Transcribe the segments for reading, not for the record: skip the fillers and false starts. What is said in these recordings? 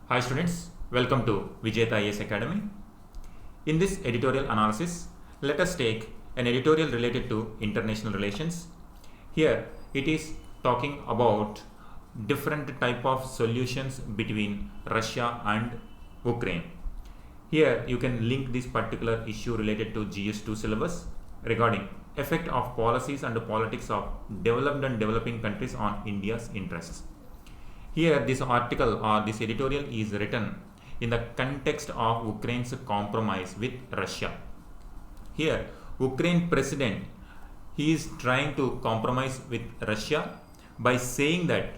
Hi students, welcome to Vijayata IAS Academy. In this editorial analysis, let us take an editorial related to international relations. Here it is talking about different type of solutions between Russia and Ukraine. Here you can link this particular issue related to GS2 syllabus regarding effect of policies and politics of developed and developing countries on India's interests. Here this article or this editorial is written in the context of Ukraine's compromise with Russia. Here Ukraine president, he is trying to compromise with Russia by saying that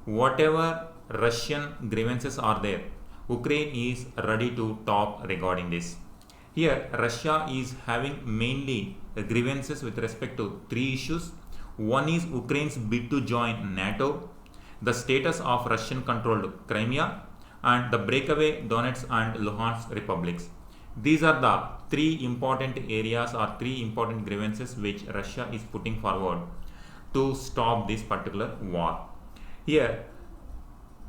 whatever Russian grievances are there, Ukraine is ready to talk regarding this. Here Russia is having mainly grievances with respect to three issues. One is Ukraine's bid to join NATO, the status of Russian-controlled Crimea, and the breakaway Donetsk and Luhansk republics. These are the three important areas or three important grievances which Russia is putting forward to stop this particular war. Here,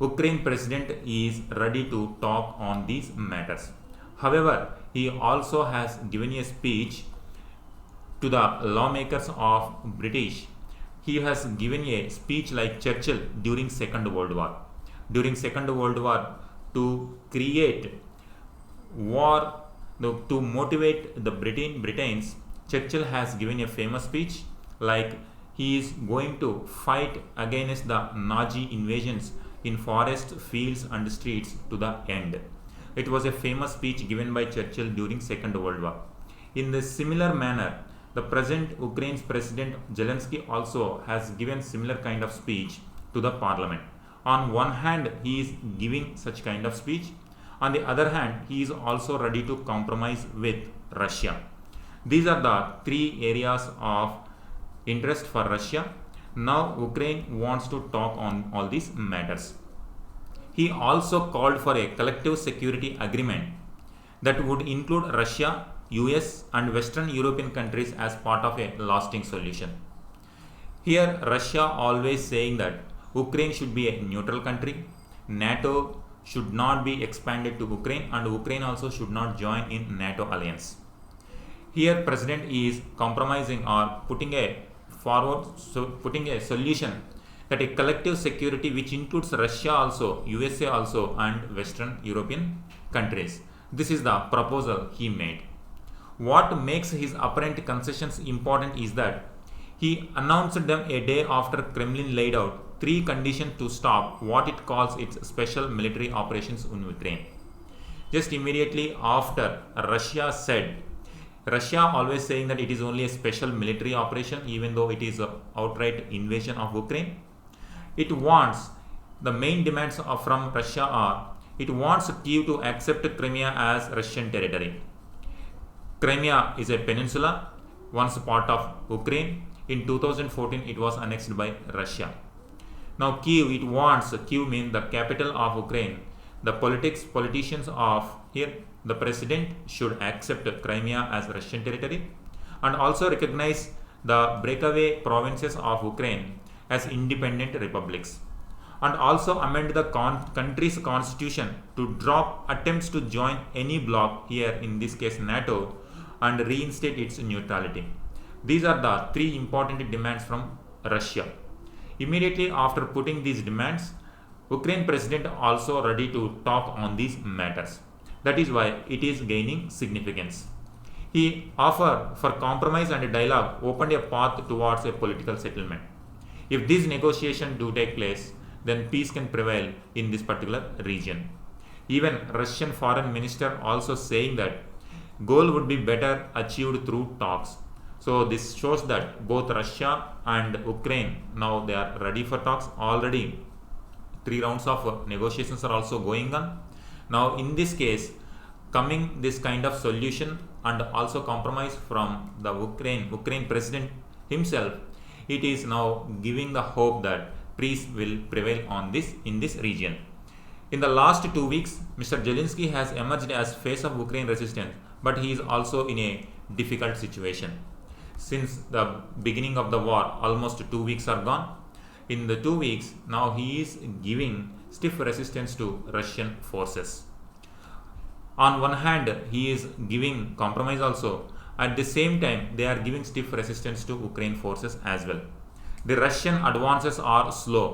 Ukraine president is ready to talk on these matters. However, he also has given a speech to the lawmakers of British. He has given a speech like Churchill during Second World War. During Second World War, to create war, to motivate the Britons, Churchill has given a famous speech like he is going to fight against the Nazi invasions in forests, fields and streets to the end. It was a famous speech given by Churchill during Second World War. In the similar manner, the present Ukraine's president Zelensky also has given similar kind of speech to the parliament. On one hand, he is giving such kind of speech. On the other hand, he is also ready to compromise with Russia. These are the three areas of interest for Russia. Now, Ukraine wants to talk on all these matters. He also called for a collective security agreement that would include Russia, US and Western European countries as part of a lasting solution. Here Russia always saying that Ukraine should be a neutral country, NATO should not be expanded to Ukraine and Ukraine also should not join in NATO alliance. Here President is compromising or putting a solution that a collective security which includes Russia also, USA also and Western European countries. This is the proposal he made. What makes his apparent concessions important is that he announced them a day after Kremlin laid out three conditions to stop what it calls its special military operations in Ukraine. Just immediately after Russia said, Russia always saying that it is only a special military operation even though it is an outright invasion of Ukraine. It wants, the main demands from Russia are, it wants Kyiv to accept Crimea as Russian territory. Crimea is a peninsula, once part of Ukraine. In 2014, it was annexed by Russia. Now Kyiv, it wants, Kyiv means the capital of Ukraine. The politicians of here, the president should accept Crimea as Russian territory and also recognize the breakaway provinces of Ukraine as independent republics. And also amend the country's constitution to drop attempts to join any bloc, here in this case NATO, and reinstate its neutrality. These are the three important demands from Russia. Immediately after putting these demands, Ukraine president also ready to talk on these matters. That is why it is gaining significance. He offered for compromise and dialogue opened a path towards a political settlement. If these negotiations do take place, then peace can prevail in this particular region. Even Russian foreign minister also saying that goal would be better achieved through talks. So this shows that both Russia and Ukraine now they are ready for talks. Already 3 rounds of negotiations are also going on. Now in this case, coming this kind of solution and also compromise from the Ukraine president himself, it is now giving the hope that peace will prevail on this in this region. In the last 2 weeks, Mr. Zelensky has emerged as face of Ukraine resistance, but he is also in a difficult situation. Since the beginning of the war, almost 2 weeks are gone. In the 2 weeks, now he is giving stiff resistance to Russian forces. On one hand, he is giving compromise also. At the same time, they are giving stiff resistance to Ukraine forces as well. The Russian advances are slow,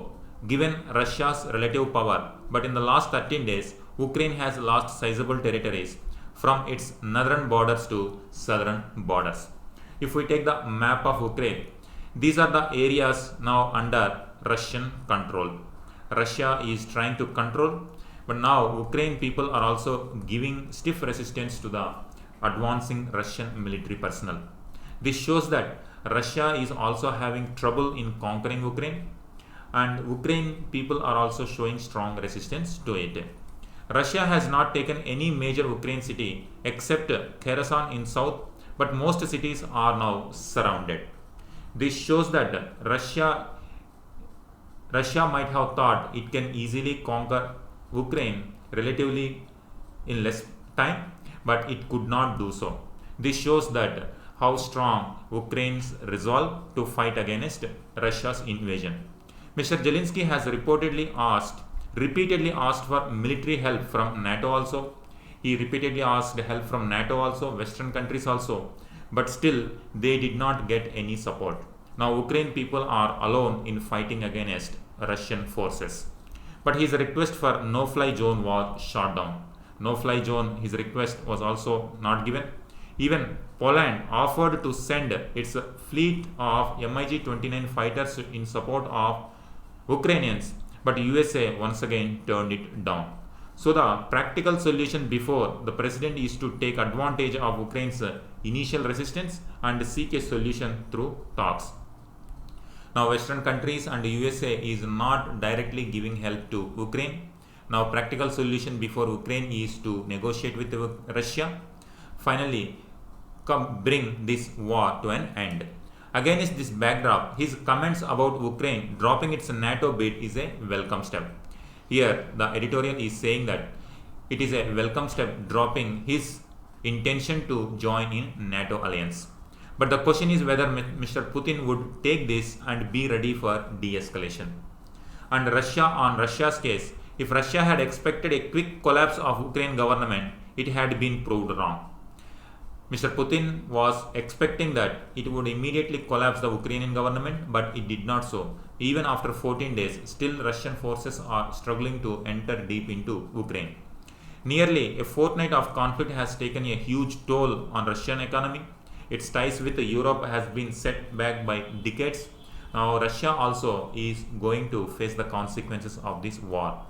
given Russia's relative power, but in the last 13 days, Ukraine has lost sizable territories from its northern borders to southern borders. If we take the map of Ukraine, these are the areas now under Russian control. Russia is trying to control, but now Ukraine people are also giving stiff resistance to the advancing Russian military personnel. This shows that Russia is also having trouble in conquering Ukraine, and Ukraine people are also showing strong resistance to it. Russia has not taken any major Ukraine city except Kherson in south, but most cities are now surrounded. This shows that Russia might have thought it can easily conquer Ukraine relatively in less time, but it could not do so. This shows that how strong Ukraine's resolve to fight against Russia's invasion. Mr. Zelensky has repeatedly asked for military help from NATO also. He repeatedly asked help from NATO also, Western countries also, but still they did not get any support. Now Ukraine people are alone in fighting against Russian forces. But his request for no-fly zone was shot down. No-fly zone, his request was also not given. Even Poland offered to send its fleet of MiG-29 fighters in support of Ukrainians, but USA once again turned it down. So the practical solution before the president is to take advantage of Ukraine's initial resistance and seek a solution through talks. Now Western countries and USA is not directly giving help to Ukraine. Now practical solution before Ukraine is to negotiate with Russia. Finally, bring this war to an end. Against this backdrop, his comments about Ukraine dropping its NATO bid is a welcome step. Here, the editorial is saying that it is a welcome step dropping his intention to join in NATO alliance. But the question is whether Mr. Putin would take this and be ready for de-escalation. And on Russia's case, if Russia had expected a quick collapse of Ukraine government, it had been proved wrong. Mr. Putin was expecting that it would immediately collapse the Ukrainian government, but it did not so. Even after 14 days, still Russian forces are struggling to enter deep into Ukraine. Nearly a fortnight of conflict has taken a huge toll on Russian economy. Its ties with Europe has been set back by decades. Now Russia also is going to face the consequences of this war.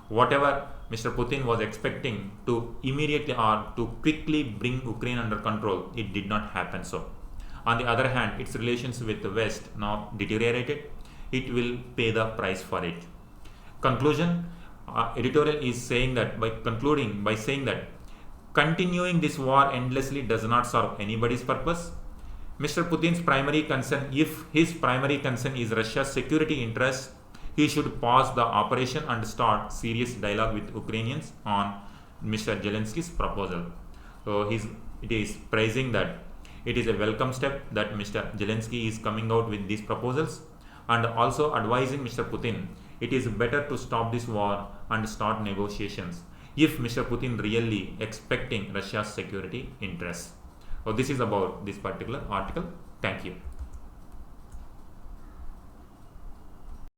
Whatever Mr. Putin was expecting to immediately or to quickly bring Ukraine under control, it did not happen so. On the other hand, its relations with the West now deteriorated. It will pay the price for it. Conclusion, editorial is saying that by saying that continuing this war endlessly does not serve anybody's purpose. Mr. Putin's primary concern, if his primary concern is Russia's security interests, he should pause the operation and start serious dialogue with Ukrainians on Mr. Zelensky's proposal. So it is praising that it is a welcome step that Mr. Zelensky is coming out with these proposals, and also advising Mr. Putin it is better to stop this war and start negotiations if Mr. Putin really expecting Russia's security interests. So this is about this particular article. Thank you.